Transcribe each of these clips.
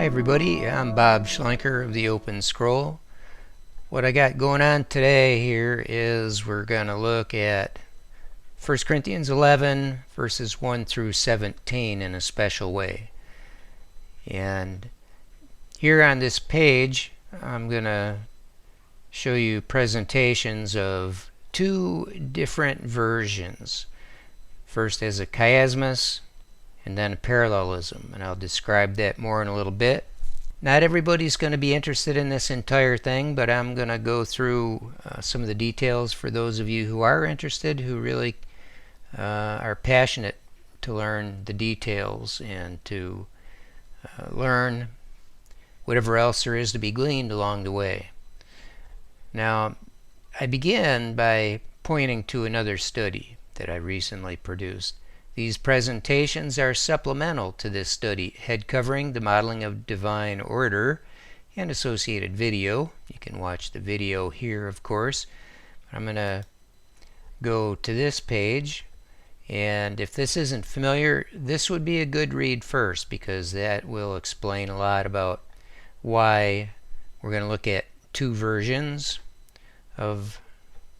Hi everybody, I'm Bob Schlenker of the Open Scroll. What I got going on today here is we're going to look at 1 Corinthians 11 verses 1 through 17 in a special way. And here on this page I'm going to show you presentations of two different versions. First as a chiasmus and then a parallelism, and I'll describe that more in a little bit. Not everybody's going to be interested in this entire thing, but I'm going to go through some of the details for those of you who are interested, who really are passionate to learn the details and to learn whatever else there is to be gleaned along the way. Now, I begin by pointing to another study that I recently produced. These presentations are supplemental to this study, Head Covering, the Modeling of Divine Order, and associated video. You can watch the video here, of course. I'm going to go to this page, and if this isn't familiar, this would be a good read first, because that will explain a lot about why we're going to look at two versions of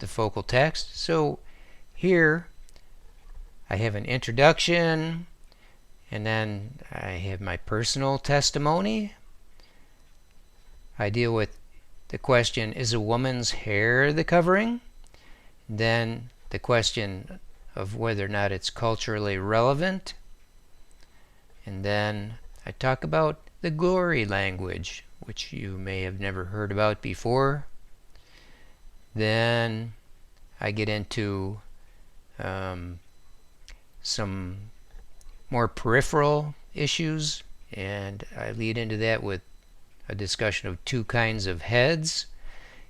the focal text. So here I have an introduction, and then I have my personal testimony. I deal with the question, is a woman's hair the covering? Then the question of whether or not it's culturally relevant. And then I talk about the glory language, which you may have never heard about before. Then I get into some more peripheral issues, and I lead into that with a discussion of two kinds of heads,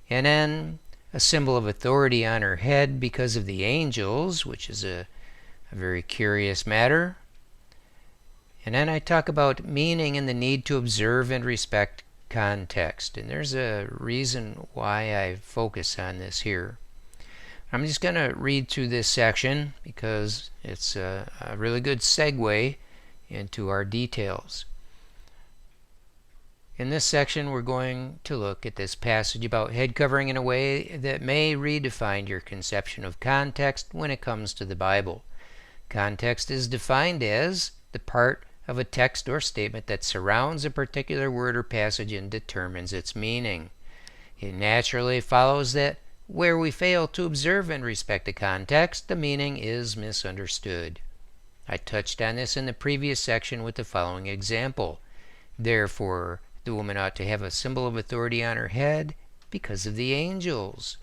and then a symbol of authority on her head because of the angels, which is a very curious matter. And then I talk about meaning and the need to observe and respect context, and there's a reason why I focus on this here. I'm just going to read through this section because it's a really good segue into our details. In this section, we're going to look at this passage about head covering in a way that may redefine your conception of context when it comes to the Bible. Context is defined as the part of a text or statement that surrounds a particular word or passage and determines its meaning. It naturally follows that where we fail to observe and respect the context, the meaning is misunderstood. I touched on this in the previous section with the following example. Therefore, the woman ought to have a symbol of authority on her head because of the angels.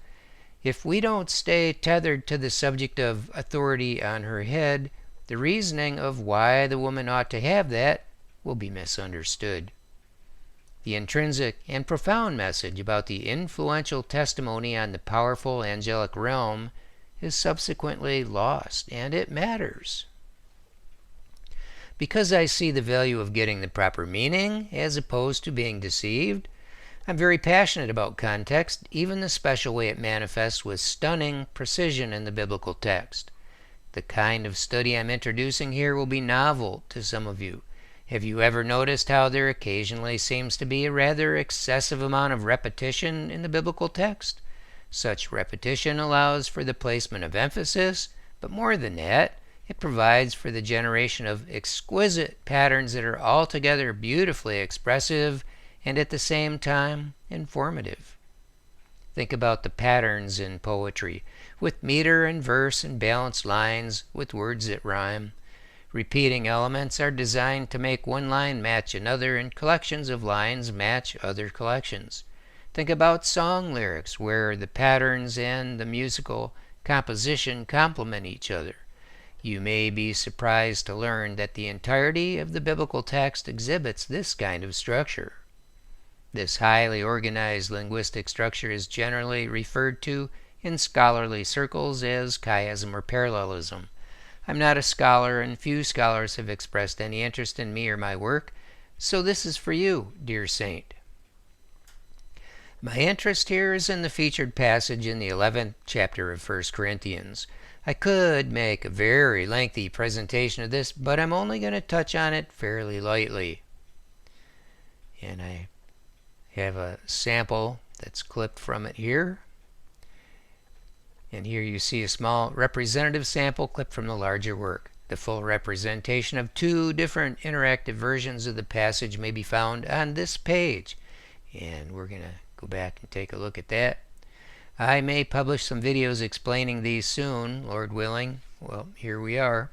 If we don't stay tethered to the subject of authority on her head, the reasoning of why the woman ought to have that will be misunderstood. The intrinsic and profound message about the influential testimony on the powerful angelic realm is subsequently lost, and it matters. Because I see the value of getting the proper meaning as opposed to being deceived, I'm very passionate about context, even the special way it manifests with stunning precision in the biblical text. The kind of study I'm introducing here will be novel to some of you. Have you ever noticed how there occasionally seems to be a rather excessive amount of repetition in the biblical text? Such repetition allows for the placement of emphasis, but more than that, it provides for the generation of exquisite patterns that are altogether beautifully expressive and at the same time informative. Think about the patterns in poetry, with meter and verse and balanced lines with words that rhyme. Repeating elements are designed to make one line match another, and collections of lines match other collections. Think about song lyrics, where the patterns and the musical composition complement each other. You may be surprised to learn that the entirety of the biblical text exhibits this kind of structure. This highly organized linguistic structure is generally referred to in scholarly circles as chiasm or parallelism. I'm not a scholar, and few scholars have expressed any interest in me or my work, so this is for you, dear saint. My interest here is in the featured passage in the 11th chapter of 1 Corinthians. I could make a very lengthy presentation of this, but I'm only going to touch on it fairly lightly. And I have a sample that's clipped from it here. And here you see a small representative sample clipped from the larger work. The full representation of 2 different interactive versions of the passage may be found on this page. And we're going to go back and take a look at that. I may publish some videos explaining these soon, Lord willing. Well, here we are.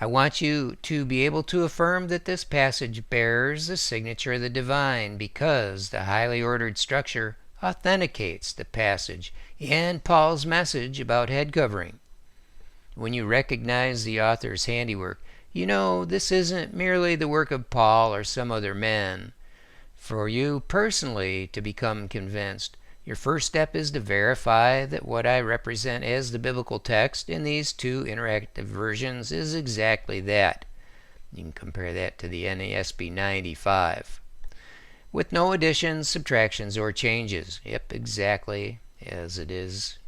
I want you to be able to affirm that this passage bears the signature of the divine because the highly ordered structure authenticates the passage and Paul's message about head covering. When you recognize the author's handiwork, you know this isn't merely the work of Paul or some other man. For you personally to become convinced, your first step is to verify that what I represent as the biblical text in these 2 interactive versions is exactly that. You can compare that to the NASB 95. With no additions, subtractions, or changes. Yep, exactly as it is.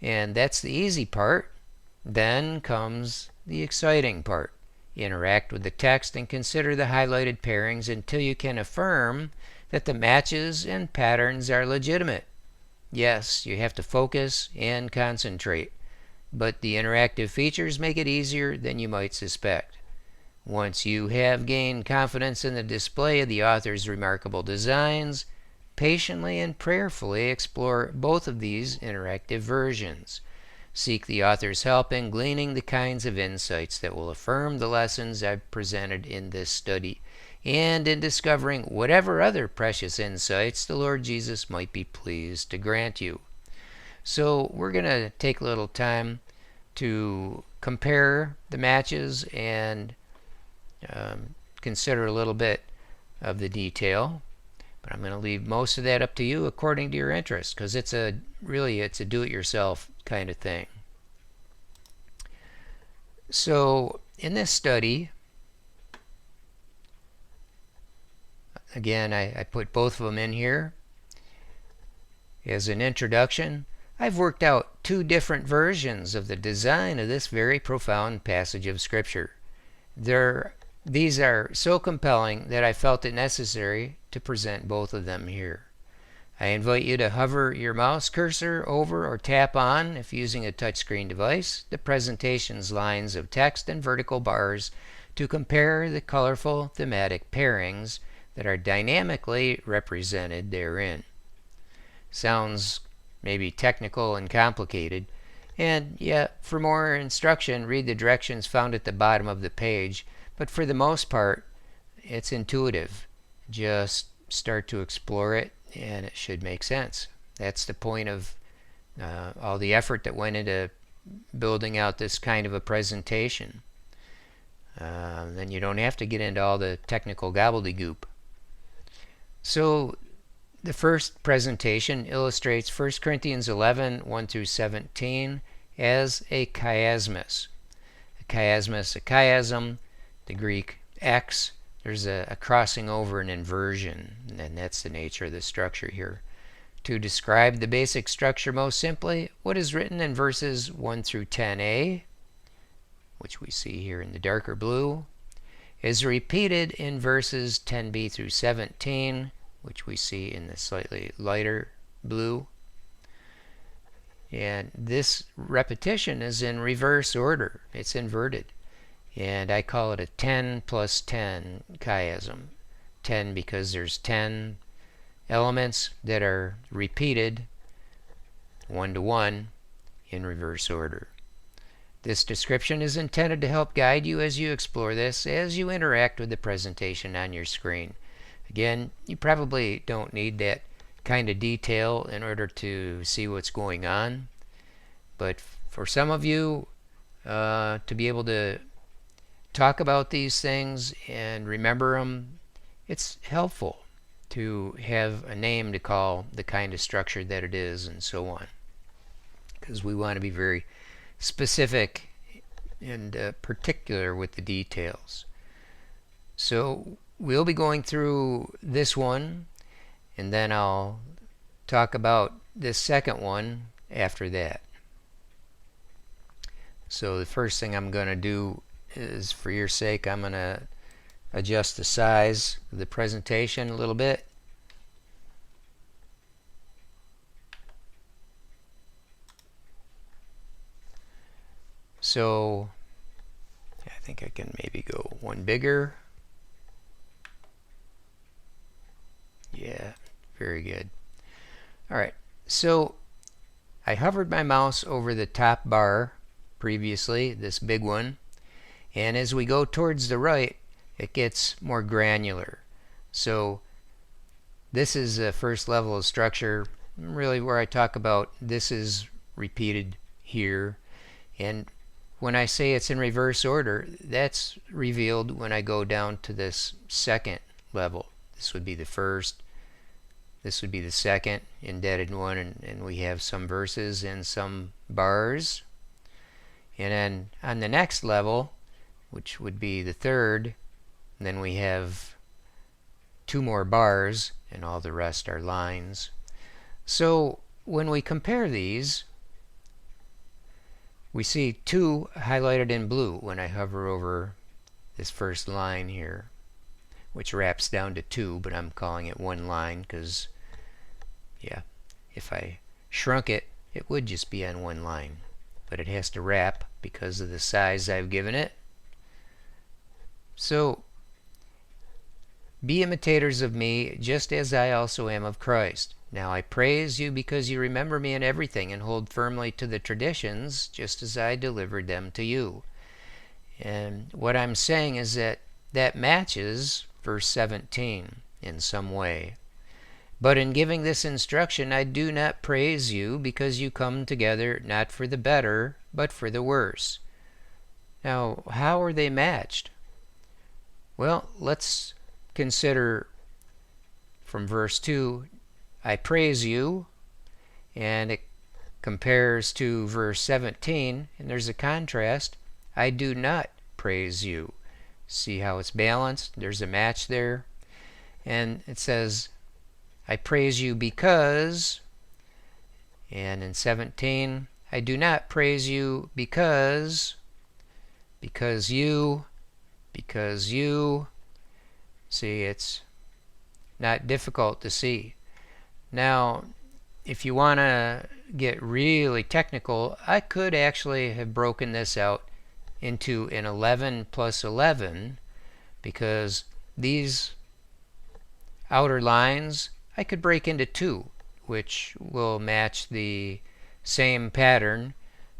And that's the easy part. Then comes the exciting part. Interact with the text and consider the highlighted pairings until you can affirm that the matches and patterns are legitimate. Yes, you have to focus and concentrate, but the interactive features make it easier than you might suspect. Once you have gained confidence in the display of the author's remarkable designs, patiently and prayerfully explore both of these interactive versions. Seek the author's help in gleaning the kinds of insights that will affirm the lessons I've presented in this study, and in discovering whatever other precious insights the Lord Jesus might be pleased to grant you. So we're going to take a little time to compare the matches and consider a little bit of the detail. But I'm going to leave most of that up to you according to your interest, because it's a do-it-yourself kind of thing. So in this study, again, I put both of them in here as an introduction. I've worked out 2 different versions of the design of this very profound passage of Scripture. These are so compelling that I felt it necessary to present both of them here. I invite you to hover your mouse cursor over or tap on, if using a touchscreen device, the presentation's lines of text and vertical bars to compare the colorful thematic pairings that are dynamically represented therein. Sounds maybe technical and complicated, and yet for more instruction read the directions found at the bottom of the page, but for the most part it's intuitive. Just start to explore it and it should make sense. That's the point of all the effort that went into building out this kind of a presentation. Then you don't have to get into all the technical gobbledygook. So the first presentation illustrates 1 Corinthians 11, 1 through 17 as a chiasmus. A chiasmus, a chiasm, the Greek X, there's a crossing over, an inversion, and that's the nature of the structure here. To describe the basic structure most simply, what is written in verses 1 through 10a, which we see here in the darker blue, is repeated in verses 10b through 17, which we see in the slightly lighter blue. And this repetition is in reverse order. It's inverted. And I call it a 10 plus 10 chiasm. 10 because there's 10 elements that are repeated 1 to 1 in reverse order. This description is intended to help guide you as you explore this, as you interact with the presentation on your screen. Again, you probably don't need that kind of detail in order to see what's going on, but for some of you to be able to talk about these things and remember them, it's helpful to have a name to call the kind of structure that it is and so on, because we want to be very specific and particular with the details. So we'll be going through this one, and then I'll talk about this second one after that. So the first thing I'm going to do is, for your sake, I'm going to adjust the size of the presentation a little bit. So I think I can maybe go one bigger. Yeah, very good. Alright, so I hovered my mouse over the top bar previously, this big one, and as we go towards the right it gets more granular. So this is the first level of structure, really where I talk about this is repeated here, and when I say it's in reverse order, that's revealed when I go down to this second level. This would be the first, this would be the second indented one, and we have some verses and some bars. And then on the next level, which would be the third, then we have two more bars, and all the rest are lines. So when we compare these, we see 2 highlighted in blue when I hover over this first line here, which wraps down to 2, but I'm calling it one line because, yeah, if I shrunk it, it would just be on one line. But it has to wrap because of the size I've given it. So, be imitators of me, just as I also am of Christ. Now I praise you because you remember me in everything and hold firmly to the traditions, just as I delivered them to you. And what I'm saying is that that matches verse 17 in some way. But in giving this instruction, I do not praise you because you come together not for the better, but for the worse. Now, how are they matched? Well, let's consider from verse 2, I praise you, and it compares to verse 17, and there's a contrast. I do not praise you. See how it's balanced? There's a match there. And it says, I praise you because, and in 17, I do not praise you because you. See, it's not difficult to see. Now, if you want to get really technical, I could actually have broken this out into an 11 plus 11, because these outer lines I could break into 2, which will match the same pattern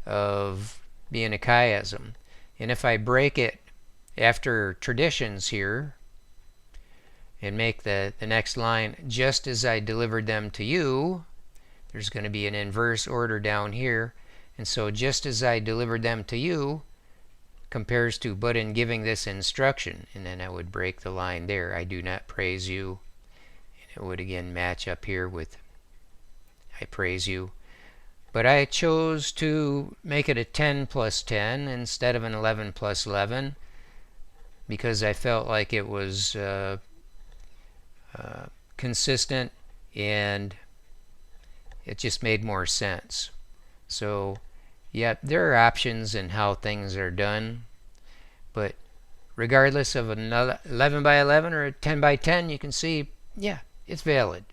of being a chiasm. And if I break it after traditions here and make the next line just as I delivered them to you, there's going to be an inverse order down here. And so just as I delivered them to you compares to but in giving this instruction. And then I would break the line there. I do not praise you. And it would again match up here with I praise you. But I chose to make it a 10 plus 10 instead of an 11 plus 11 because I felt like it was consistent and it just made more sense. So yeah, there are options in how things are done, but regardless of an 11 by 11 or a 10 by 10, you can see, yeah, it's valid.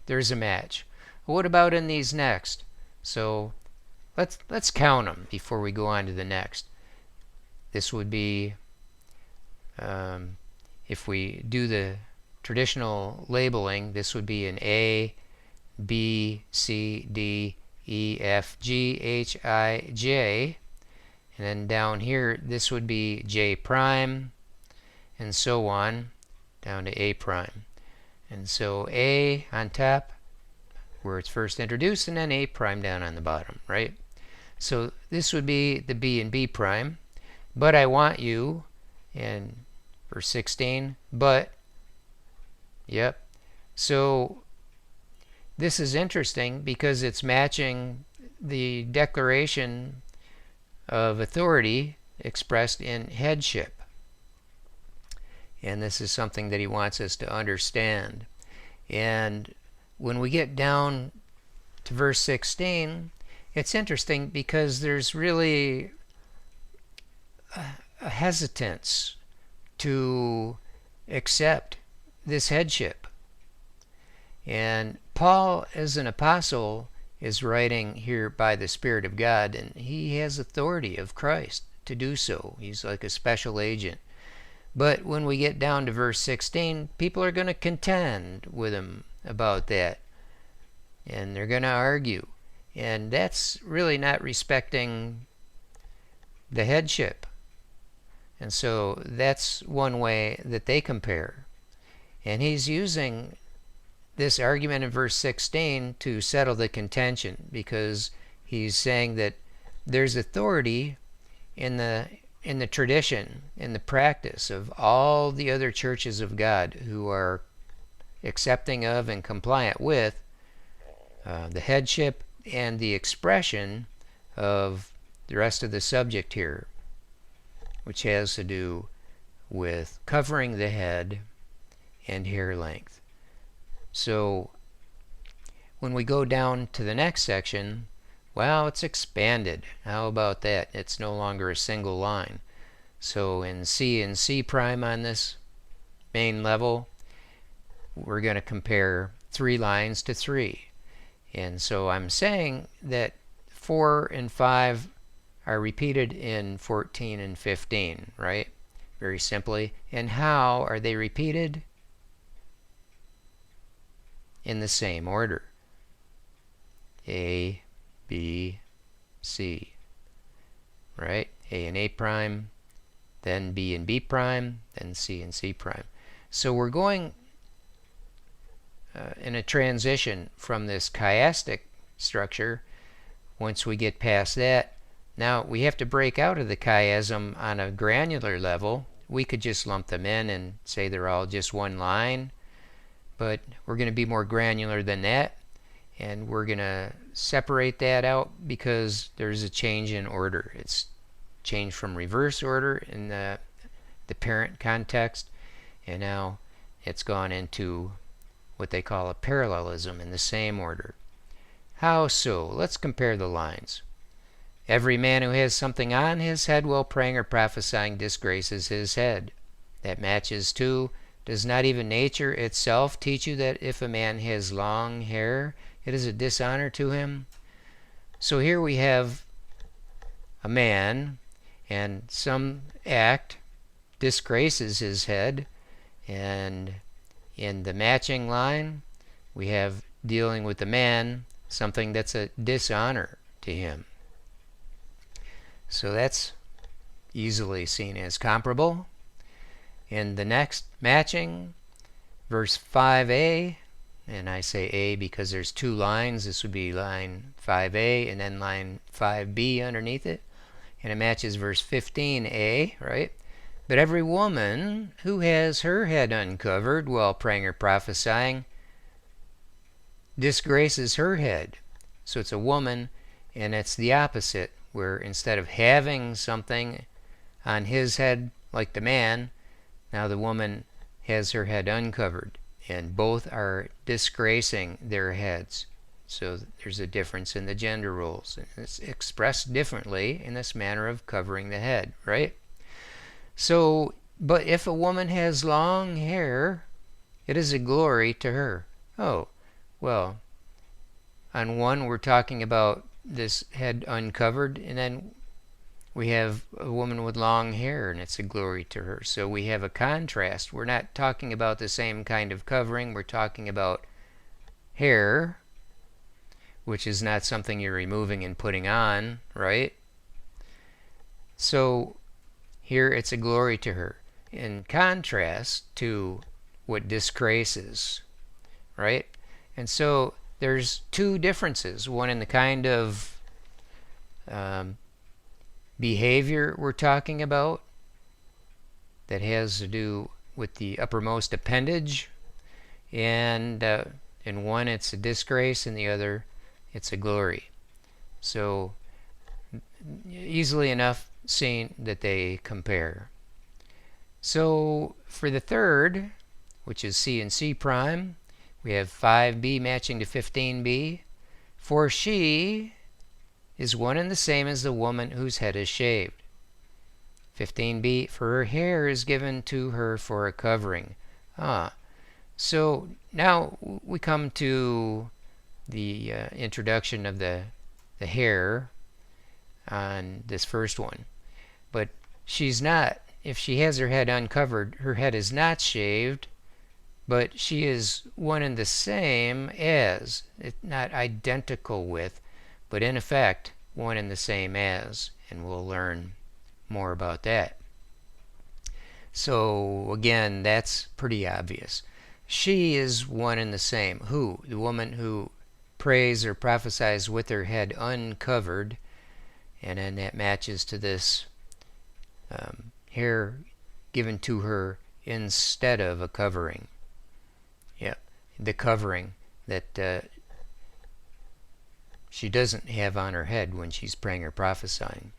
There's a match. What about in these next? So let's count them before we go on to the next. This would be, if we do the traditional labeling, this would be an A, B, C, D, E, F, G, H, I, J. And then down here, this would be J prime, and so on, down to A prime. And so A on top, where it's first introduced, and then A prime down on the bottom, right? So this would be the B and B prime. But I want you, and verse 16, but, yep. So this is interesting because it's matching the declaration of authority expressed in headship. And this is something that he wants us to understand. And when we get down to verse 16, it's interesting because there's really a hesitance to accept this headship. And Paul, as an apostle, is writing here by the Spirit of God, and he has authority of Christ to do so. He's like a special agent. But when we get down to verse 16, people are going to contend with him about that. And they're going to argue. And that's really not respecting the headship. And so that's one way that they compare. And he's using this argument in verse 16 to settle the contention, because he's saying that there's authority in the tradition, in the practice of all the other churches of God who are accepting of and compliant with the headship and the expression of the rest of the subject here, which has to do with covering the head and hair length. So when we go down to the next section, well, it's expanded. How about that? It's no longer a single line. So in C and C prime on this main level, we're going to compare 3 lines to 3. And so I'm saying that 4 and 5 are repeated in 14 and 15, right? Very simply. And how are they repeated? In the same order. A, B, C. Right? A and A prime, then B and B prime, then C and C prime. So we're going in a transition from this chiastic structure. Once we get past that, now we have to break out of the chiasm on a granular level. We could just lump them in and say they're all just one line, but we're going to be more granular than that, and we're going to separate that out because there's a change in order. It's changed from reverse order in the parent context, and now it's gone into what they call a parallelism in the same order. How so? Let's compare the lines. Every man who has something on his head while praying or prophesying disgraces his head. That matches to, does not even nature itself teach you that if a man has long hair, it is a dishonor to him? So here we have a man, and some act disgraces his head, and in the matching line we have, dealing with the man, something that's a dishonor to him. So that's easily seen as comparable. In the next matching, verse 5a, and I say A because there's 2 lines. This would be line 5a and then line 5b underneath it, and it matches verse 15a, right? But every woman who has her head uncovered while praying or prophesying disgraces her head. So it's a woman, and it's the opposite, where instead of having something on his head like the man, now the woman has her head uncovered, and both are disgracing their heads. So there's a difference in the gender roles, and it's expressed differently in this manner of covering the head, right? So, but if a woman has long hair, it is a glory to her. Oh, well, on one we're talking about this head uncovered, and then we have a woman with long hair, and it's a glory to her. So we have a contrast. We're not talking about the same kind of covering. We're talking about hair, which is not something you're removing and putting on, right? So here it's a glory to her, in contrast to what disgraces, right? And so there's 2 differences. One in the kind of behavior we're talking about that has to do with the uppermost appendage, and in one it's a disgrace, and the other it's a glory. So easily enough seen that they compare. So for the third, which is C and C prime, we have 5b matching to 15b. For she is one and the same as the woman whose head is shaved. 15b, for her hair is given to her for a covering. So now we come to the introduction of the hair on this first one. But she's not, if she has her head uncovered, her head is not shaved, but she is one and the same as, not identical with, but in effect one and the same as, and we'll learn more about that. So again, that's pretty obvious. She is one and the same. Who? The woman who prays or prophesies with her head uncovered, and then that matches to this hair given to her instead of a covering. Yeah, the covering that she doesn't have on her head when she's praying or prophesying.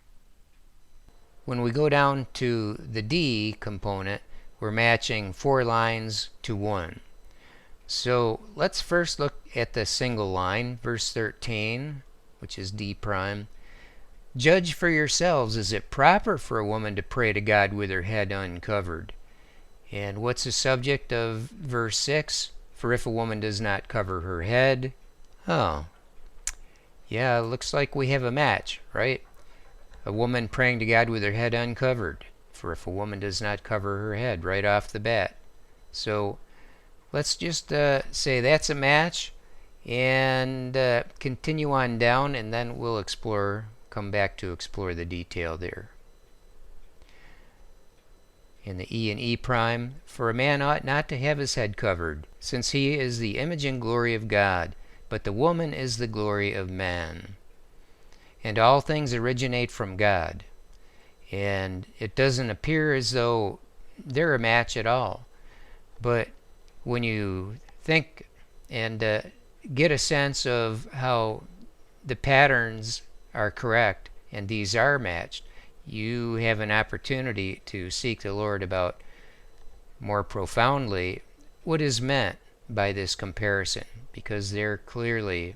When we go down to the D component, we're matching 4 lines to 1. So let's first look at the single line, verse 13, which is D prime. Judge for yourselves, is it proper for a woman to pray to God with her head uncovered? And what's the subject of verse 6? For if a woman does not cover her head. Oh, yeah, looks like we have a match, right? A woman praying to God with her head uncovered. For if a woman does not cover her head, right off the bat. So let's just say that's a match, and continue on down, and then we'll come back to explore the detail there. In the E and E prime, for a man ought not to have his head covered, since he is the image and glory of God, but the woman is the glory of man. And all things originate from God. And it doesn't appear as though they're a match at all. But when you think and get a sense of how the patterns are correct and these are matched, you have an opportunity to seek the Lord about more profoundly what is meant by this comparison, because they're clearly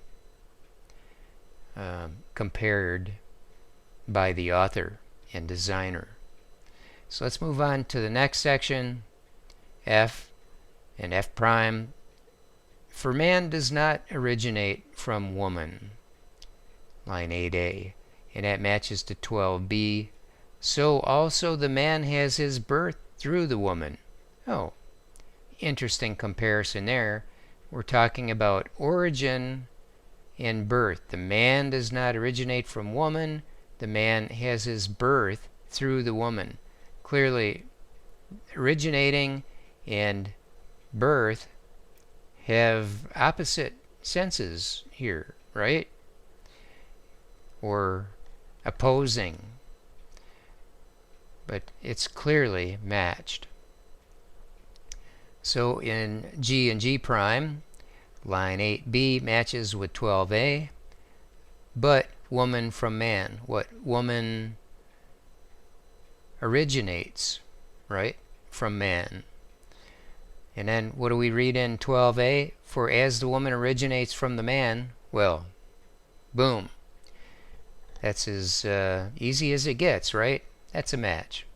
compared by the author and designer. So let's move on to the next section, F and F prime. For man does not originate from woman, line 8a, and that matches to 12b. So also the man has his birth through the woman. Oh, interesting comparison there. We're talking about origin and birth. The man does not originate from woman. The man has his birth through the woman. Clearly, originating and birth have opposite senses here, right? Or opposing. But it's clearly matched. So in G and G prime, line 8b matches with 12a, but woman from man. What? Woman originates, right, from man. And then what do we read in 12a? For as the woman originates from the man, well, boom. That's as easy as it gets, right? That's a match.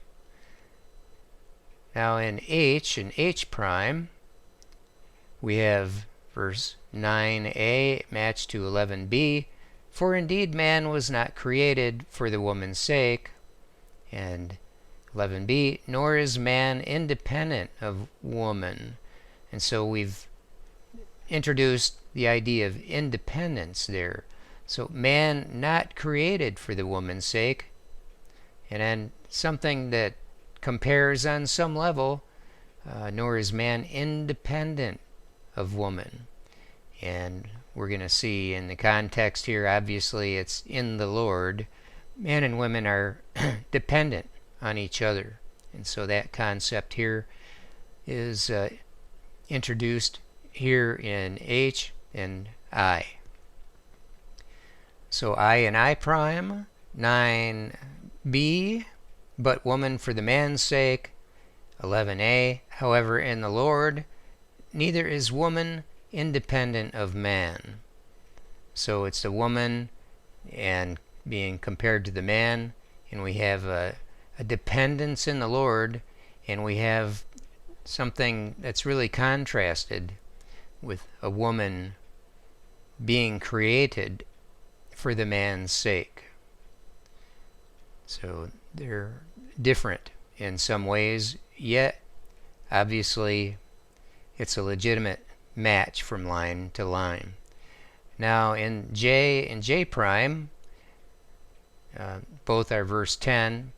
Now in H and H prime, we have verse 9a matched to 11b. For indeed man was not created for the woman's sake. And 11b, nor is man independent of woman. And so we've introduced the idea of independence there. So man not created for the woman's sake. And then something that compares on some level, nor is man independent of woman. And we're going to see in the context here, obviously it's in the Lord. Men and women are dependent on each other. And so that concept here is introduced here in H and I. So I and I prime, 9b, but woman for the man's sake, 11a. However, in the Lord, neither is woman independent of man. So it's the woman and being compared to the man, and we have a a dependence in the Lord, and we have something that's really contrasted with a woman being created for the man's sake. So they're different in some ways, yet obviously it's a legitimate match from line to line. Now in J and J prime, both are verse 10,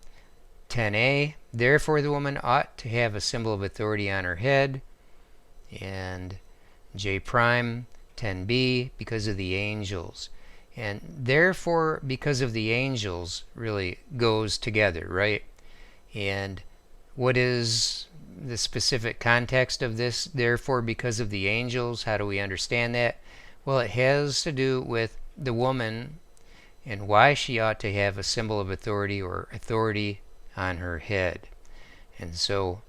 10a, therefore the woman ought to have a symbol of authority on her head, and J prime, 10b, because of the angels. And therefore, because of the angels really goes together, right? And what is the specific context of this? Therefore, because of the angels, how do we understand that? Well, it has to do with the woman and why she ought to have a symbol of authority or authority on her head. And so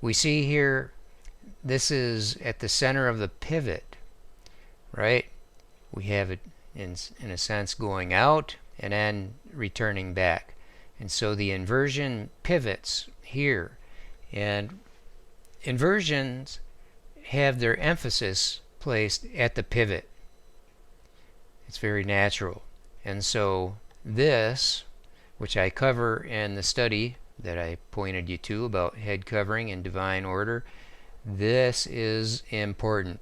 we see here, this is at the center of the pivot, right? We have it in a sense going out and then returning back. And so the inversion pivots here. And inversions have their emphasis placed at the pivot. It's very natural. And so this, which I cover in the study that I pointed you to about head covering and divine order, this is important.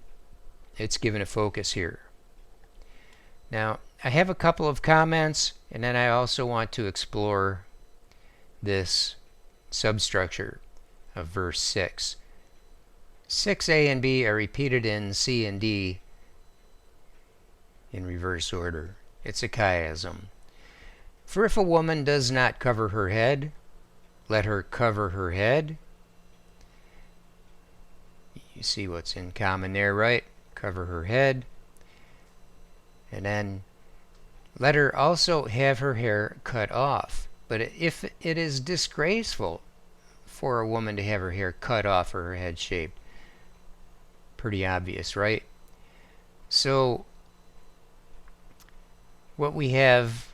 It's given a focus here. Now, I have a couple of comments, and then I also want to explore this substructure of verse 6. 6a and b are repeated in C and D in reverse order. It's a chiasm. For if a woman does not cover her head, let her cover her head. You see what's in common there, right? Cover her head. And then let her also have her hair cut off. But if it is disgraceful for a woman to have her hair cut off or her head shaved, pretty obvious, right? So what we have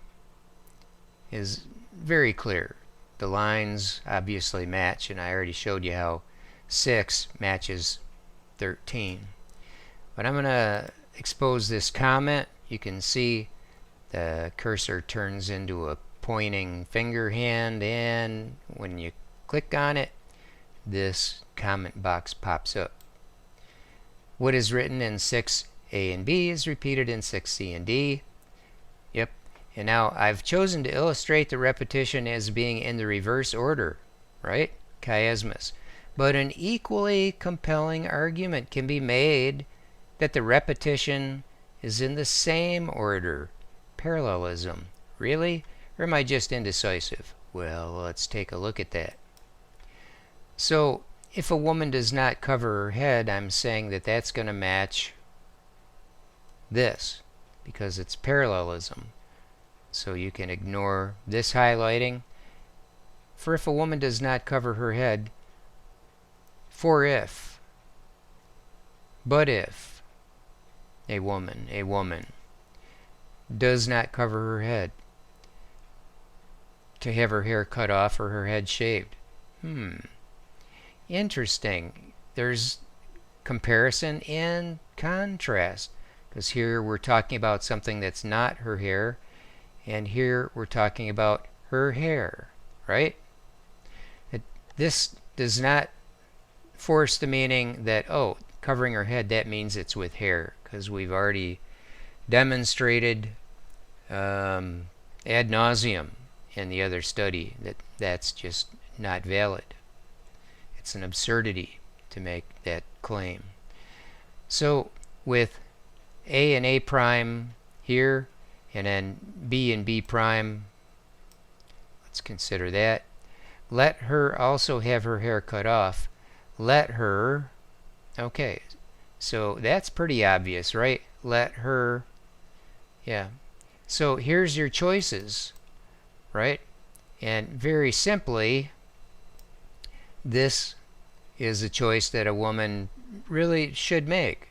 is very clear. The lines obviously match, and I already showed you how 6 matches 13. But I'm going to expose this comment. You can see the cursor turns into a pointing finger hand, and when you click on it, this comment box pops up. What is written in 6a and b is repeated in 6c and d. Yep. And now I've chosen to illustrate the repetition as being in the reverse order, right? Chiasmus. But an equally compelling argument can be made that the repetition is in the same order. Parallelism. Really? Or am I just indecisive? Well, let's take a look at that. So, if a woman does not cover her head, I'm saying that that's going to match this, because it's parallelism. So you can ignore this highlighting. For if a woman does not cover her head, for if, but if a woman does not cover her head, to have her hair cut off or her head shaved. Interesting. There's comparison and contrast, because here we're talking about something that's not her hair, and here we're talking about her hair, right? This does not force the meaning that, oh, covering her head, that means it's with hair, because we've already demonstrated ad nauseum in the other study that that's just not valid. It's an absurdity to make that claim. So with A and A prime here, and then B and B prime, let's consider that. Let her also have her hair cut off. Let her, okay, so that's pretty obvious, right? Let her, yeah. So here's your choices, right? And very simply, this is a choice that a woman really should make.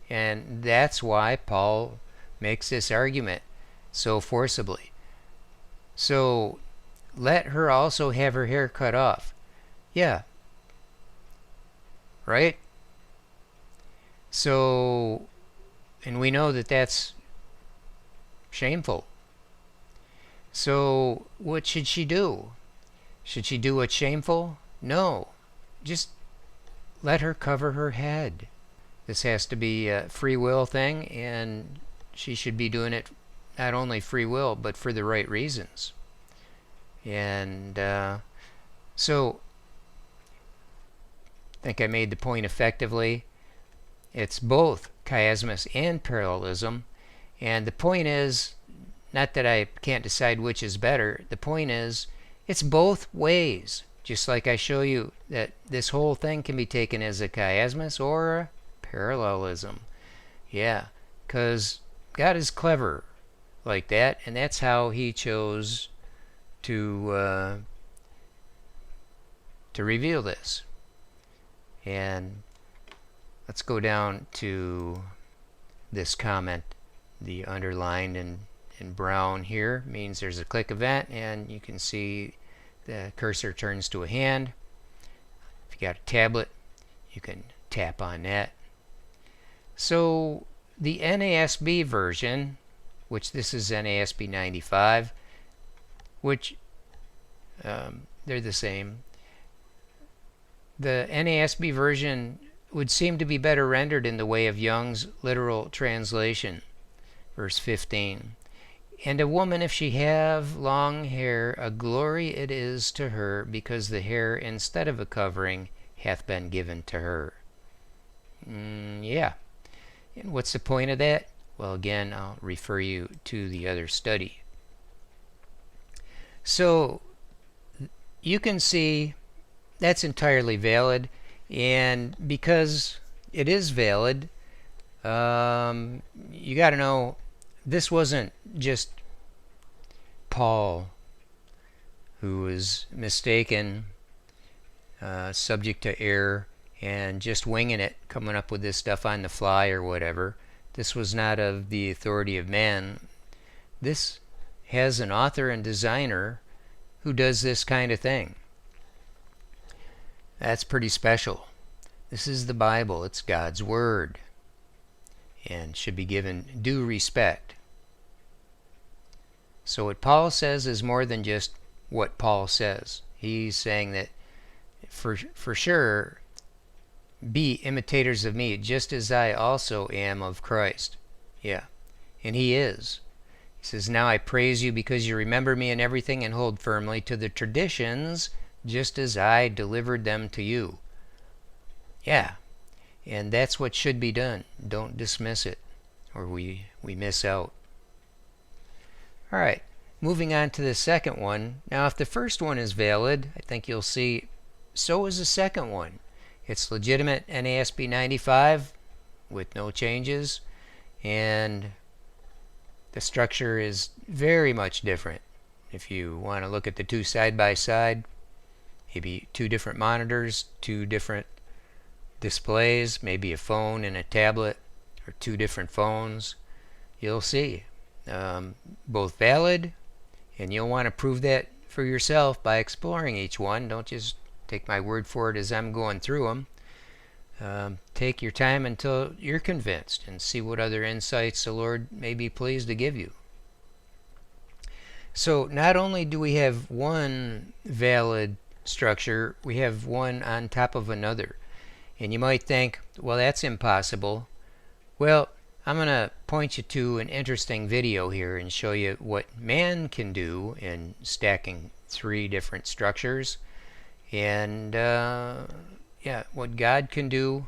And that's why Paul makes this argument so forcibly. So let her also have her hair cut off. Yeah, right? So, and we know that that's shameful. So, what should she do? Should she do what's shameful? No. Just let her cover her head. This has to be a free will thing, and she should be doing it not only free will, but for the right reasons. And so, I think I made the point effectively. It's both chiasmus and parallelism. And the point is, not that I can't decide which is better, the point is, it's both ways. Just like I show you that this whole thing can be taken as a chiasmus or a parallelism. Yeah, because God is clever like that, and that's how he chose to reveal this. And let's go down to this comment. The underlined in brown here means there's a click event, and you can see the cursor turns to a hand. If you got a tablet, you can tap on that. So the NASB version, which this is NASB 95, which they're the same. The NASB version would seem to be better rendered in the way of Young's literal translation. Verse 15. And a woman, if she have long hair, a glory it is to her, because the hair instead of a covering hath been given to her. Yeah. And what's the point of that? Well, again, I'll refer you to the other study. So you can see that's entirely valid, and because it is valid, you got to know this wasn't just Paul who was mistaken, subject to error, and just winging it, coming up with this stuff on the fly or whatever. This was not of the authority of man. This has an author and designer who does this kind of thing. That's pretty special. This is the Bible. It's God's Word, and should be given due respect. So what Paul says is more than just what Paul says. He's saying that for sure, be imitators of me, just as I also am of Christ. Yeah, and he is. He says, now I praise you because you remember me in everything and hold firmly to the traditions just as I delivered them to you. Yeah, and that's what should be done. Don't dismiss it, or we miss out. All right, moving on to the second one. Now, if the first one is valid, I think you'll see so is the second one. It's legitimate NASB 95 with no changes, and the structure is very much different. If you want to look at the two side by side, maybe two different monitors, two different displays, maybe a phone and a tablet, or two different phones, you'll see both valid, and you'll want to prove that for yourself by exploring each one. Don't just take my word for it as I'm going through them. Take your time until you're convinced and see what other insights the Lord may be pleased to give you. So not only do we have one valid structure, we have one on top of another. And you might think, well, that's impossible. Well, I'm going to point you to an interesting video here and show you what man can do in stacking three different structures. And yeah, what God can do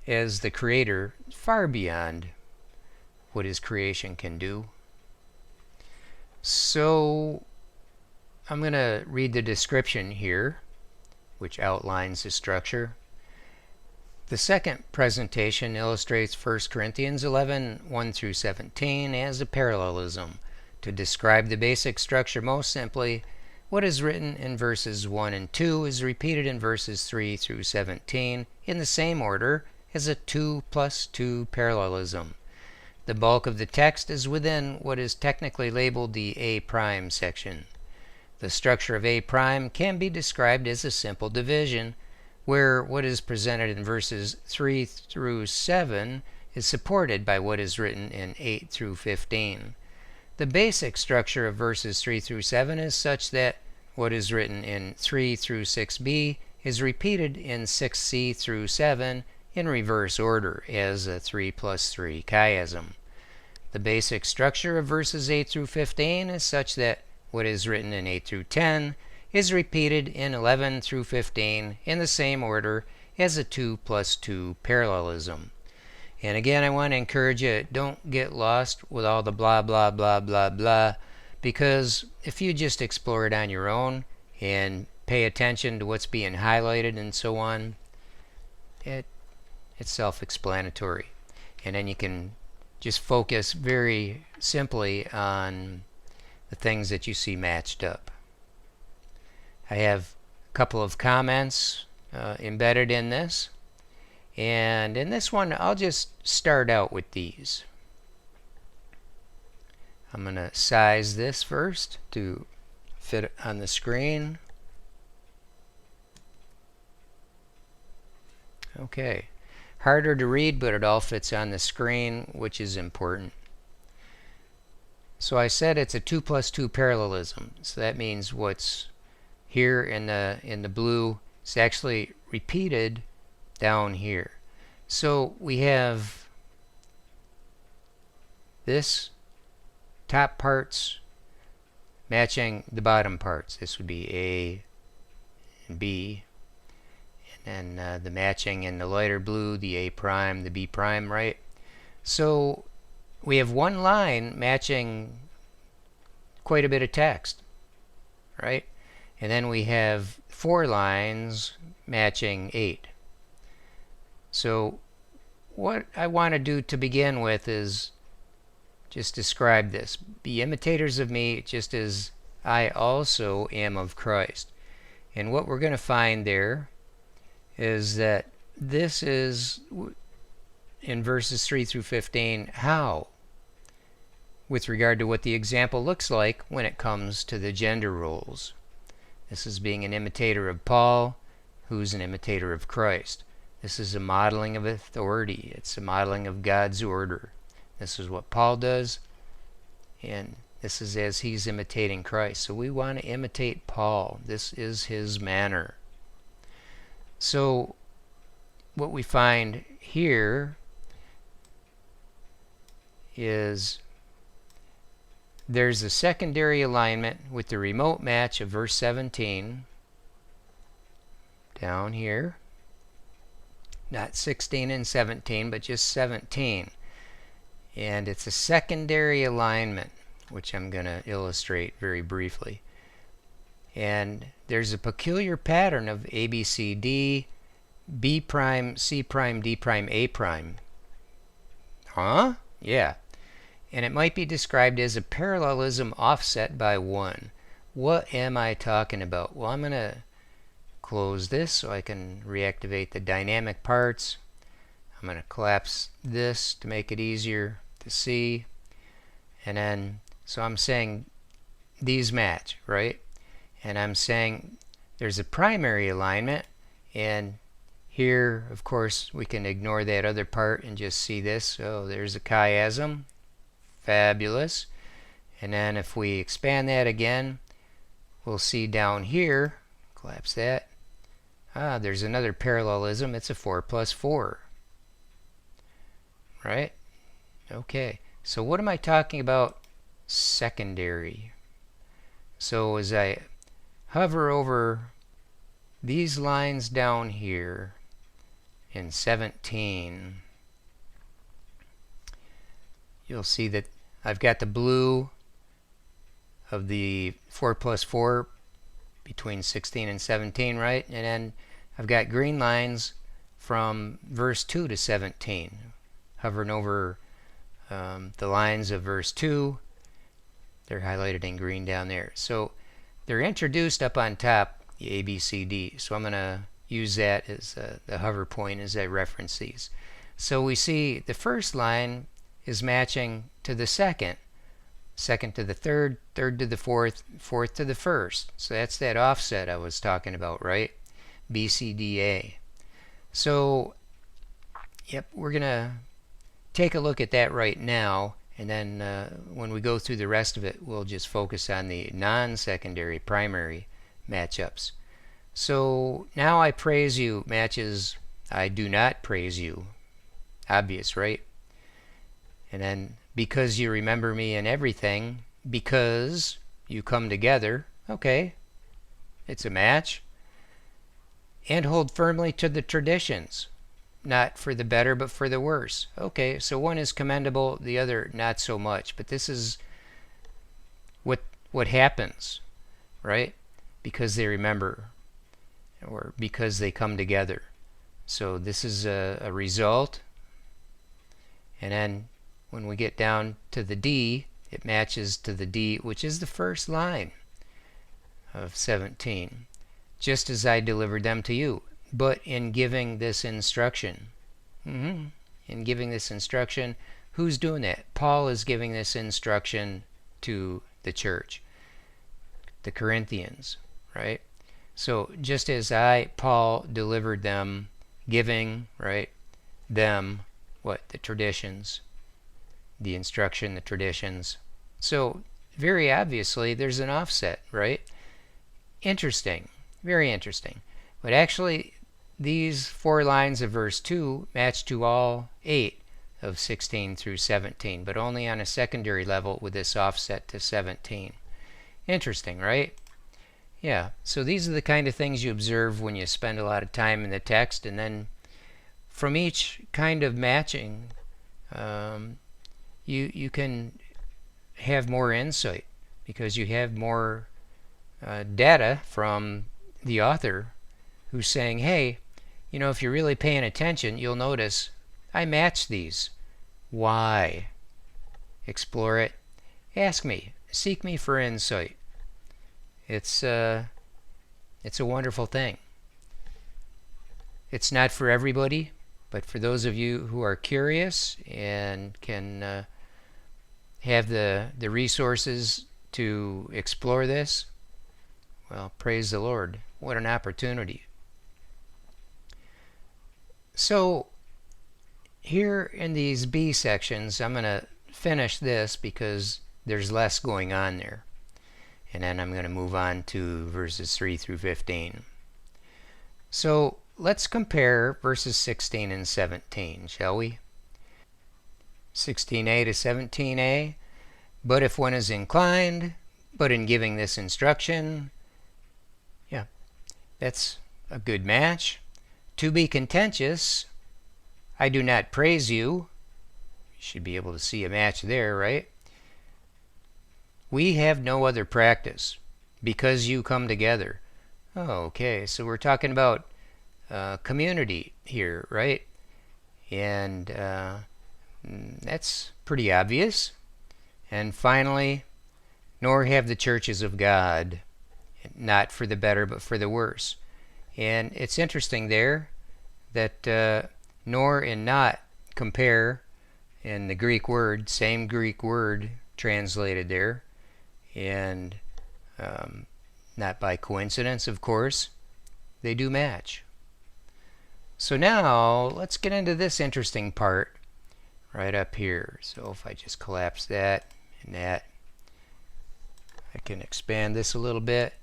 as the creator, far beyond what his creation can do. So I'm going to read the description here, which outlines the structure. The second presentation illustrates 1 Corinthians 11, 1 through 17 as a parallelism. To describe the basic structure most simply, what is written in verses 1 and 2 is repeated in verses 3 through 17 in the same order as a 2 plus 2 parallelism. The bulk of the text is within what is technically labeled the A' section. The structure of A prime can be described as a simple division, where what is presented in verses 3 through 7 is supported by what is written in 8 through 15. The basic structure of verses 3 through 7 is such that what is written in 3 through 6b is repeated in 6c through 7 in reverse order as a 3 plus 3 chiasm. The basic structure of verses 8 through 15 is such that what is written in 8 through 10 is repeated in 11 through 15 in the same order as a 2 plus 2 parallelism. And again, I want to encourage you, don't get lost with all the blah, blah, blah, blah, blah, because if you just explore it on your own and pay attention to what's being highlighted and so on, it's self-explanatory. And then you can just focus very simply on the things that you see matched up. I have a couple of comments embedded in this. And in this one, I'll just start out with these. I'm going to size this first to fit on the screen. Okay. Harder to read, but it all fits on the screen, which is important. So I said it's a 2 plus 2 parallelism. So that means what's here in the blue is actually repeated down here. So we have this top parts matching the bottom parts. This would be A and B, and then the matching in the lighter blue, the A prime, the B prime, right? So we have one line matching quite a bit of text, right? And then we have 4 lines matching 8. So what I want to do to begin with is just describe this. Be imitators of me just as I also am of Christ. And what we're going to find there is that this is in verses 3 through 15 how, with regard to what the example looks like when it comes to the gender roles. This is being an imitator of Paul, who's an imitator of Christ. This is a modeling of authority. It's a modeling of God's order. This is what Paul does, and this is as he's imitating Christ. So we want to imitate Paul. This is his manner. So what we find here is there's a secondary alignment with the remote match of verse 17 down here. Not 16 and 17, but just 17. And it's a secondary alignment, which I'm going to illustrate very briefly. And there's a peculiar pattern of A, B, C, D, B prime, C prime, D prime, A prime. Huh? Yeah. And it might be described as a parallelism offset by 1. What am I talking about? Well, I'm going to close this so I can reactivate the dynamic parts. I'm going to collapse this to make it easier to see. And then, so I'm saying these match, right? And I'm saying there's a primary alignment, and here, of course, we can ignore that other part and just see this. So there's a chiasm. Fabulous. And then if we expand that again, we'll see down here, collapse that, there's another parallelism. It's a 4 plus 4. Right? Okay. So what am I talking about secondary? So as I hover over these lines down here in 17, you'll see that I've got the blue of the 4 plus 4 between 16 and 17, right? And then I've got green lines from verse 2 to 17. Hovering over the lines of verse 2, they're highlighted in green down there. So they're introduced up on top, the A, B, C, D. So I'm going to use that as the hover point as I reference these. So we see the first line is matching to the second, second to the third, third to the fourth, fourth to the first. So that's that offset I was talking about, right? B, C, D, A. So, yep, we're going to take a look at that right now, and then when we go through the rest of it, we'll just focus on the non-secondary primary matchups. So now I praise you matches I do not praise you. Obvious, right? And then because you remember me in everything, because you come together, okay, it's a match. And hold firmly to the traditions, not for the better but for the worse. Okay, so one is commendable, the other not so much. But this is what happens, right? Because they remember, or because they come together. So this is a result. And then when we get down to the D, it matches to the D, which is the first line of 17. Just as I delivered them to you. But in giving this instruction, in giving this instruction, who's doing that? Paul is giving this instruction to the church, the Corinthians, right? So just as I, Paul, delivered them, giving, right, them, what? The traditions, the instruction, the traditions. So very obviously there's an offset, right? Interesting, very interesting. But actually these 4 lines of verse 2 match to all 8 of 16 through 17, but only on a secondary level with this offset to 17. Interesting, right? Yeah, so these are the kind of things you observe when you spend a lot of time in the text, and then from each kind of matching, you can have more insight because you have more data from the author who's saying, hey, you know, if you're really paying attention, you'll notice I match these. Why? Explore it. Ask me. Seek me for insight. It's a wonderful thing. It's not for everybody, but for those of you who are curious and can have the resources to explore this, well, praise the Lord. What an opportunity. So here in these B sections, I'm going to finish this because there's less going on there. And then I'm going to move on to verses 3 through 15. So let's compare verses 16 and 17, shall we? 16a to 17a. But if one is inclined, but in giving this instruction, yeah, that's a good match. To be contentious, I do not praise you. You should be able to see a match there, right? We have no other practice because you come together. Oh, okay, so we're talking about community here, right? And that's pretty obvious. And finally, nor have the churches of God, not for the better but for the worse. And it's interesting there that nor and not compare in the Greek word, same Greek word translated there, and not by coincidence, of course, they do match. So now let's get into this interesting part right up here. So if I just collapse that and that, I can expand this a little bit.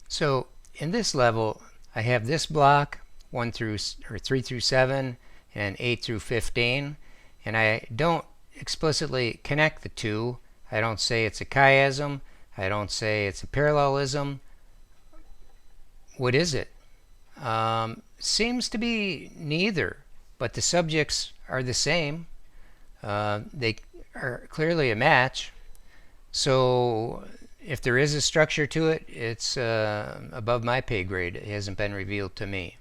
So in this level, I have this block 3 through 7 and 8 through 15, and I don't explicitly connect the two. I don't say it's a chiasm. I don't say it's a parallelism. What is it? Seems to be neither, but the subjects are the same. They are clearly a match. So if there is a structure to it, it's above my pay grade. It hasn't been revealed to me.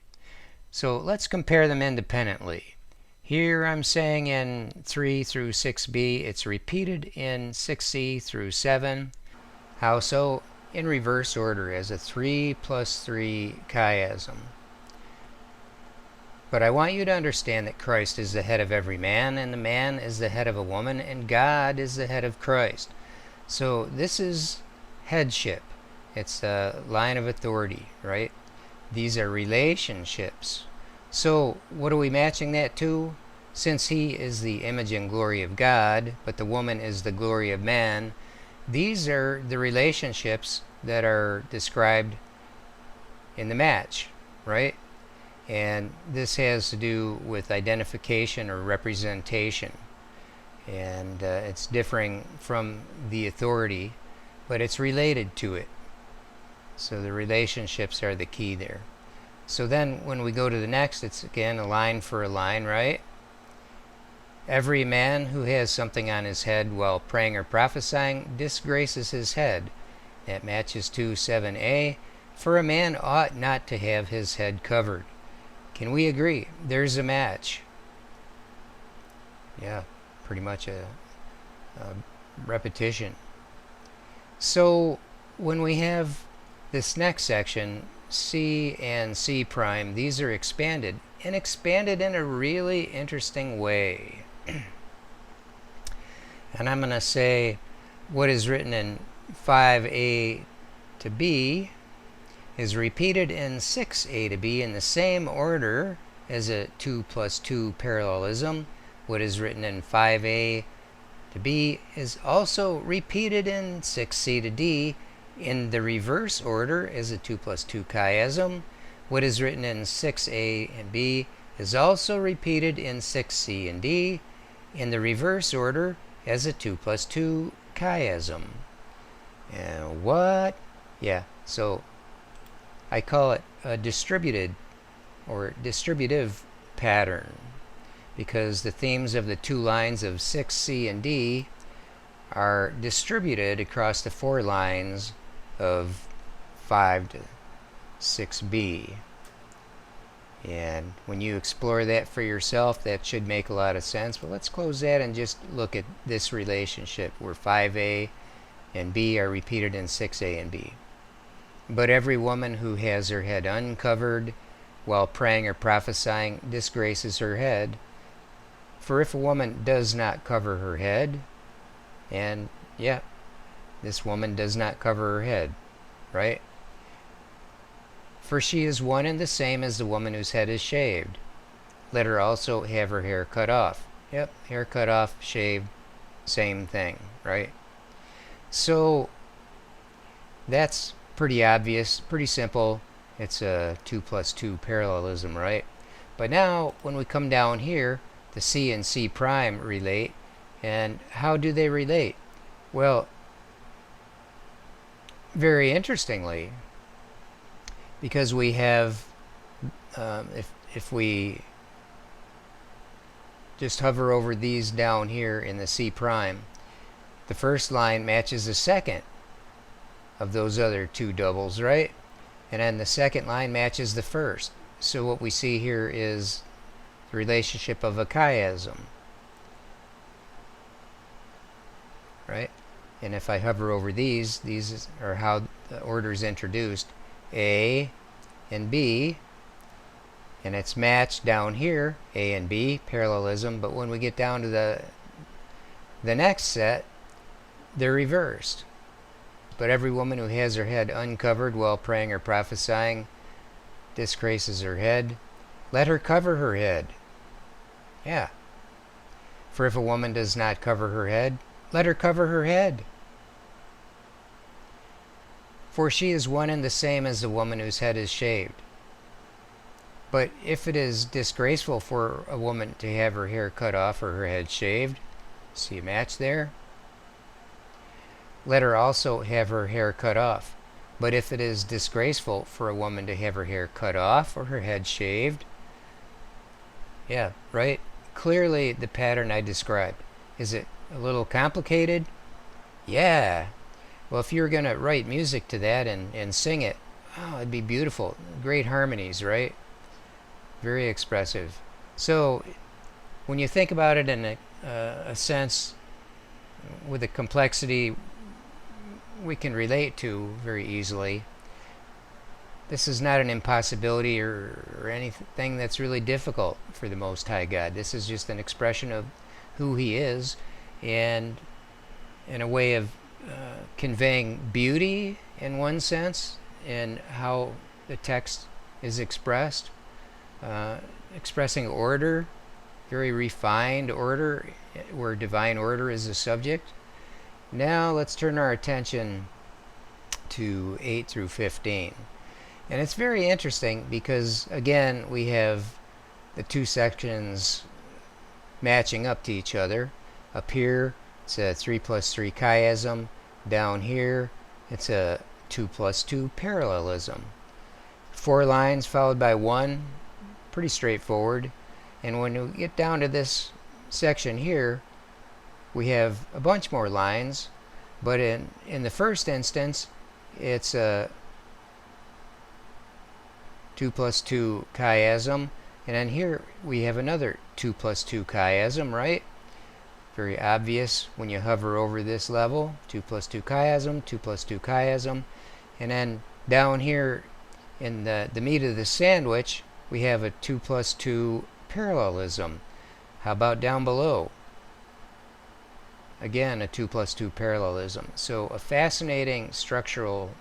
So let's compare them independently. Here I'm saying in 3 through 6b, it's repeated in 6c through 7. How so? In reverse order as a 3 plus 3 chiasm. But I want you to understand that Christ is the head of every man, and the man is the head of a woman, and God is the head of Christ. So this is headship. It's a line of authority, right? These are relationships. So what are we matching that to? Since he is the image and glory of God, but the woman is the glory of man, these are the relationships that are described in the match, right? And this has to do with identification or representation. And it's differing from the authority, but it's related to it. So the relationships are the key there. So then when we go to the next, it's again a line for a line, right? Every man who has something on his head while praying or prophesying disgraces his head. That matches to 7a. For a man ought not to have his head covered. Can we agree? There's a match. Yeah, pretty much a repetition. So when we have this next section, C and C prime, these are expanded, and expanded in a really interesting way. And I'm going to say what is written in 5a to b is repeated in 6a to b in the same order as a 2 plus 2 parallelism. What is written in 5a to b is also repeated in 6c to d in the reverse order as a 2 plus 2 chiasm. What is written in 6a and b is also repeated in 6c and d in the reverse order as a 2 plus 2 chiasm. And what? Yeah, so I call it a distributed or distributive pattern because the themes of the two lines of 6c and d are distributed across the 4 lines of 5 to 6b. And when you explore that for yourself, that should make a lot of sense. But let's close that and just look at this relationship where 5a and b are repeated in 6a and b. But every woman who has her head uncovered while praying or prophesying disgraces her head. For if a woman does not cover her head, and yeah, this woman does not cover her head, right? For she is one and the same as the woman whose head is shaved. Let her also have her hair cut off. Yep, hair cut off, shaved, same thing, right? So that's pretty obvious, pretty simple. It's a 2 plus 2 parallelism, right? But now when we come down here, the C and C prime relate. And how do they relate? Well, very interestingly, because we have, if we just hover over these down here in the C prime, the first line matches the second of those other two doubles, right? And then the second line matches the first. So what we see here is the relationship of a chiasm, right? And if I hover over these are how the order is introduced. A and B, and it's matched down here, A and B, parallelism, but when we get down to the next set, they're reversed. But every woman who has her head uncovered while praying or prophesying disgraces her head. Let her cover her head. Yeah. For if a woman does not cover her head, let her cover her head. For she is one and the same as the woman whose head is shaved. But if it is disgraceful for a woman to have her hair cut off or her head shaved, see a match there? Let her also have her hair cut off. But if it is disgraceful for a woman to have her hair cut off or her head shaved, yeah, right? Clearly the pattern I described. Is it a little complicated? Yeah. Well, if you were going to write music to that and sing it, oh, it'd be beautiful. Great harmonies, right? Very expressive. So when you think about it in a sense with a complexity we can relate to very easily, this is not an impossibility or anything that's really difficult for the Most High God. This is just an expression of who He is, and in a way of conveying beauty in one sense in how the text is expressed, expressing order, very refined order, where divine order is the subject. Now let's turn our attention to 8 through 15. And it's very interesting because, again, we have the two sections matching up to each other. Up here, it's a 3 plus 3 chiasm. Down here, it's a 2 plus 2 parallelism. 4 lines followed by 1, pretty straightforward. And when we get down to this section here, we have a bunch more lines, but in the first instance, it's a 2 plus 2 chiasm, and then here we have another 2 plus 2 chiasm, right? Very obvious when you hover over this level. 2 plus 2 chiasm, 2 plus 2 chiasm, and then down here in the meat of the sandwich, we have a 2 plus 2 parallelism. How about down below? Again, a 2 plus 2 parallelism. So a fascinating structural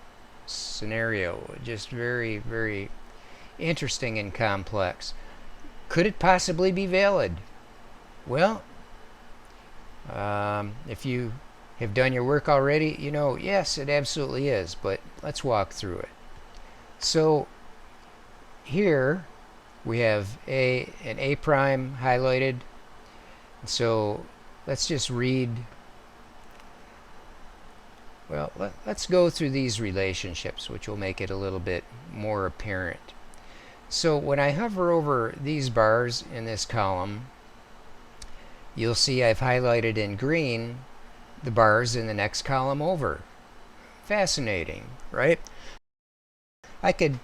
scenario, just very, very interesting and complex. Could it possibly be valid? Well, if you have done your work already, you know, yes, it absolutely is, but let's walk through it. So here we have an A prime highlighted. So let's just read. Well, let's go through these relationships, which will make it a little bit more apparent. So when I hover over these bars in this column, you'll see I've highlighted in green the bars in the next column over. Fascinating, right? I could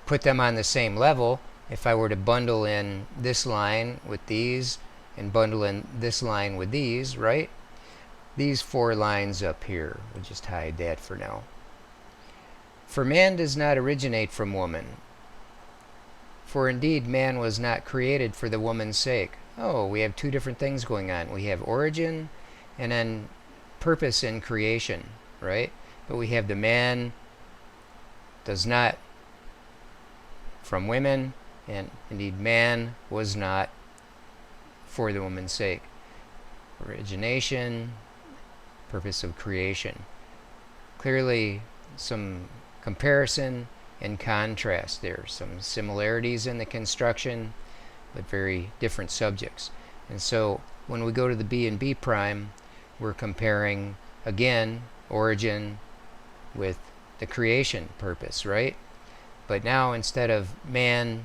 put them on the same level if I were to bundle in this line with these and bundle in this line with these, right? These 4 lines up here, we'll just hide that for now. For man does not originate from woman. For indeed man was not created for the woman's sake. Oh, we have 2 different things going on. We have origin and then purpose in creation, right? But we have the man does not from women, and indeed man was not for the woman's sake. Origination, purpose of creation. Clearly some comparison and contrast there. Some similarities in the construction, but very different subjects. And so when we go to the B and B prime, we're comparing again origin with the creation purpose, right? But now instead of man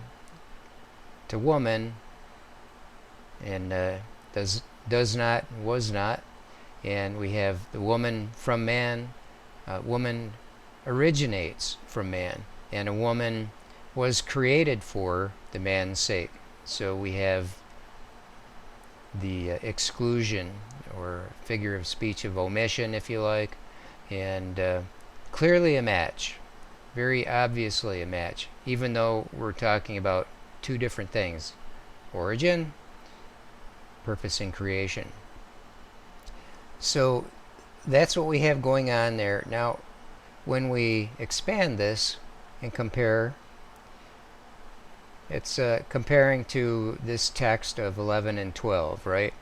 to woman, and does not, was not, and we have the woman from man, woman originates from man, and a woman was created for the man's sake. So we have the exclusion, or figure of speech of omission, if you like, and clearly a match, very obviously a match, even though we're talking about 2 different things: origin, purpose in creation. So that's what we have going on there. Now when we expand this and compare, it's comparing to this text of 11 and 12, right?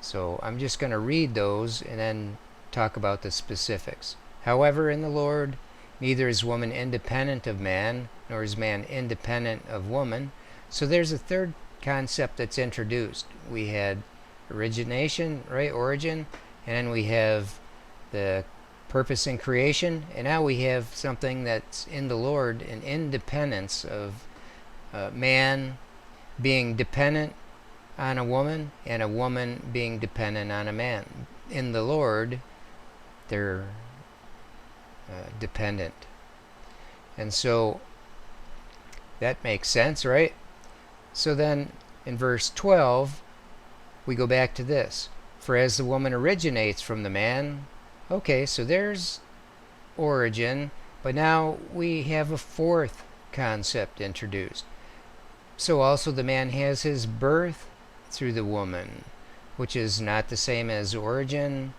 So I'm just going to read those and then talk about the specifics. However, in the Lord, neither is woman independent of man, nor is man independent of woman. So there's a third concept that's introduced. We had origination, right? Origin, and then we have the purpose in creation, and now we have something that's in the Lord, an independence of man being dependent on a woman, and a woman being dependent on a man. In the Lord, they're dependent. And so that makes sense, right? So then in verse 12, we go back to this. For as the woman originates from the man, okay, so there's origin, But now we have a fourth concept introduced. So also the man has his birth through the woman, which is not the same as origin,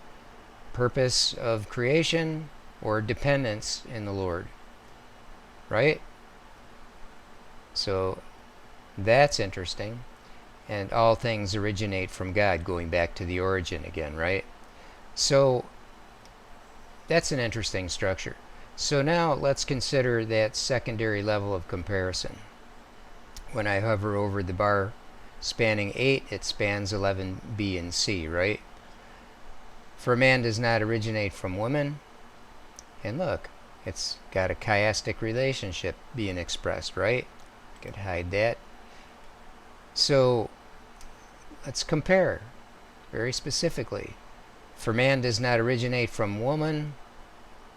purpose of creation, or dependence in the Lord. Right? So that's interesting. And all things originate from God, going back to the origin again, right? So that's an interesting structure. So now let's consider that secondary level of comparison. When I hover over the bar spanning 8, it spans 11, B, and C, right? For man does not originate from woman. And look, it's got a chiastic relationship being expressed, right? Could hide that. So let's compare very specifically. For man does not originate from woman,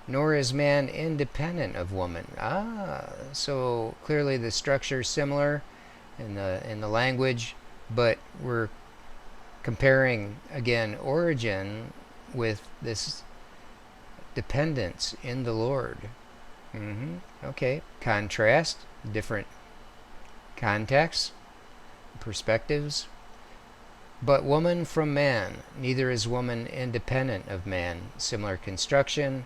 nor is man independent of woman. So clearly the structure is similar in the language, but we're comparing again origin with this dependence in the Lord. Okay, contrast, different contexts, perspectives. But woman from man, neither is woman independent of man. Similar construction,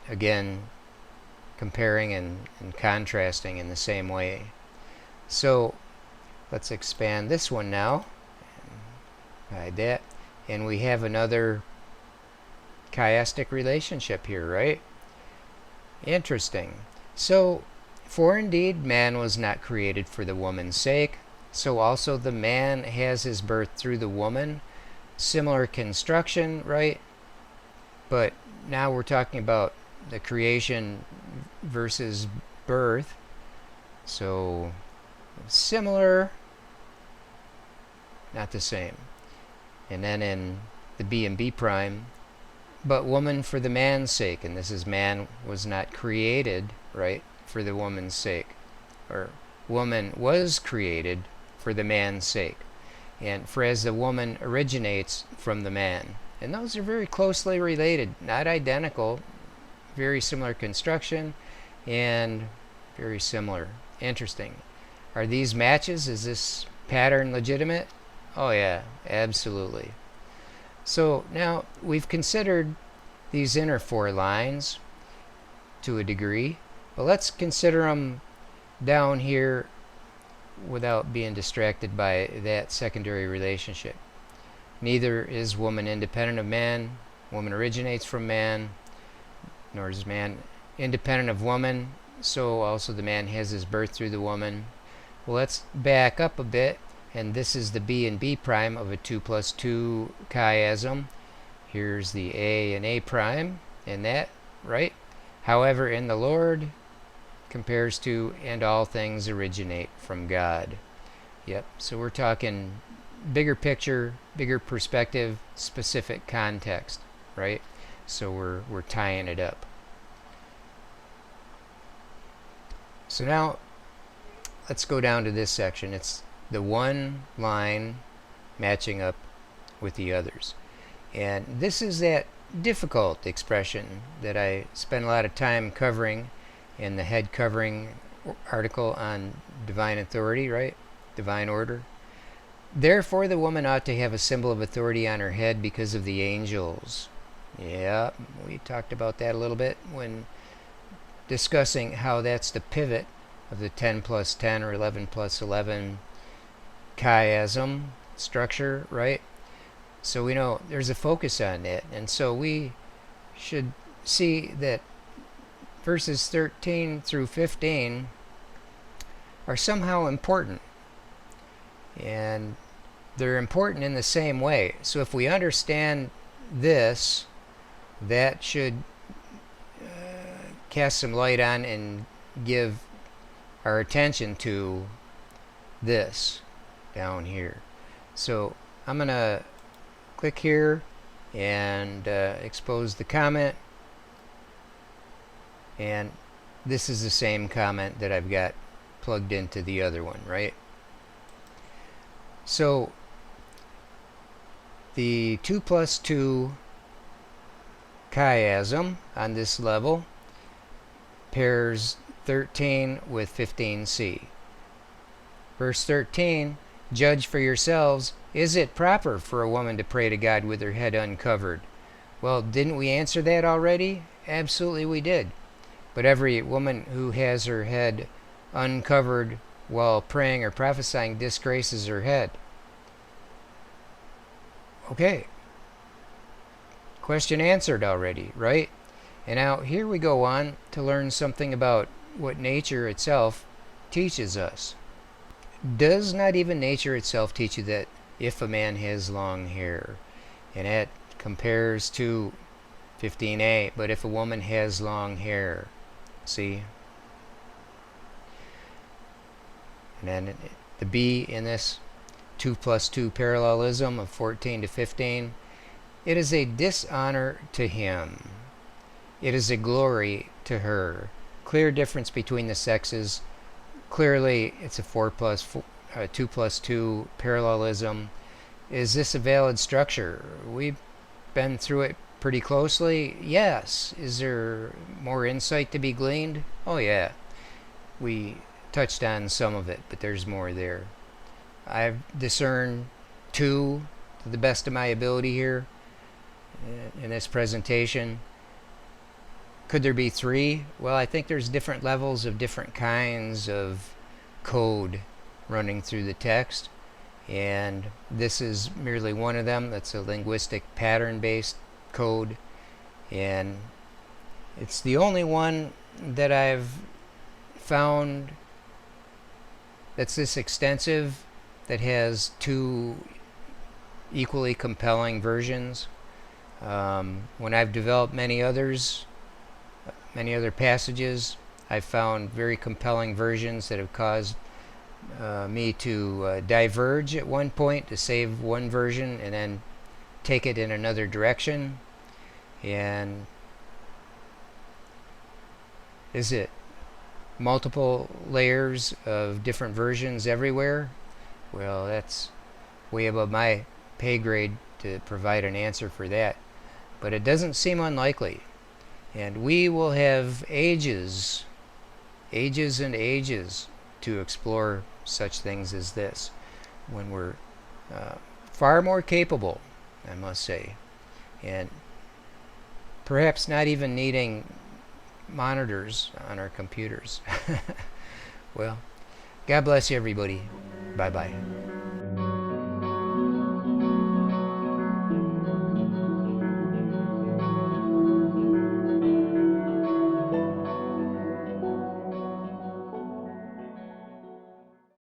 again, comparing and contrasting in the same way. So let's expand this one now. Hide that. And we have another chiastic relationship here, right? Interesting. So, for indeed man was not created for the woman's sake, so also the man has his birth through the woman. Similar construction, right? But now we're talking about the creation versus birth. So similar, not the same. And then in the B and B prime, but woman for the man's sake, and this is man was not created, right, for the woman's sake, or woman was created for the man's sake, and for as the woman originates from the man. And those are very closely related, not identical, very similar construction, and very similar. Interesting. Are these matches? Is this pattern legitimate? Oh yeah, absolutely. So now we've considered these inner four lines to a degree, but let's consider them down here without being distracted by that secondary relationship. Neither is woman independent of man. Woman originates from man, nor is man independent of woman. So also the man has his birth through the woman. Well, let's back up a bit, and this is the B and B prime of a 2 plus 2 chiasm. Here's the A and A prime, and that, right? However, in the Lord compares to, and all things originate from God. Yep, so we're talking bigger picture, bigger perspective, specific context, right? So we're tying it up. So now let's go down to this section. It's the one line matching up with the others. And this is that difficult expression that I spent a lot of time covering in the head covering article on divine authority, right? Divine order. Therefore, the woman ought to have a symbol of authority on her head because of the angels. Yeah, we talked about that a little bit when discussing how that's the pivot of the 10 plus 10 or 11 plus 11 chiasm structure, right? So we know there's a focus on that, and so we should see that verses 13 through 15 are somehow important, and they're important in the same way. So if we understand this, that should cast some light on and give our attention to this down here. So I'm going to click here and expose the comment, and this is the same comment that I've got plugged into the other one, right? So the 2 plus 2 chiasm on this level compares 13 with 15c. Verse 13, judge for yourselves, is it proper for a woman to pray to God with her head uncovered? Well, didn't we answer that already? Absolutely we did. But every woman who has her head uncovered while praying or prophesying disgraces her head. Okay. Question answered already, right? And now here we go on to learn something about what nature itself teaches us. Does not even nature itself teach you that if a man has long hair? And that compares to 15a, but if a woman has long hair, see? And then the B in this 2 plus 2 parallelism of 14 to 15, it is a dishonor to him. It is a glory to her. Clear difference between the sexes. Clearly, it's a 2 plus 2 parallelism. Is this a valid structure? We've been through it pretty closely. Yes. Is there more insight to be gleaned? Oh yeah. We touched on some of it, but there's more there. I've discerned 2 to the best of my ability here in this presentation. Could there be 3? Well, I think there's different levels of different kinds of code running through the text, and this is merely one of them. That's a linguistic pattern-based code, and it's the only one that I've found that's this extensive, that has 2 equally compelling versions. When I've developed many other passages, I've found very compelling versions that have caused me to diverge at one point to save one version and then take it in another direction. And is it multiple layers of different versions everywhere? Well, that's way above my pay grade to provide an answer for that, but it doesn't seem unlikely. And we will have ages and ages to explore such things as this when we're far more capable, I must say, and perhaps not even needing monitors on our computers. Well, God bless you, everybody. Bye-bye.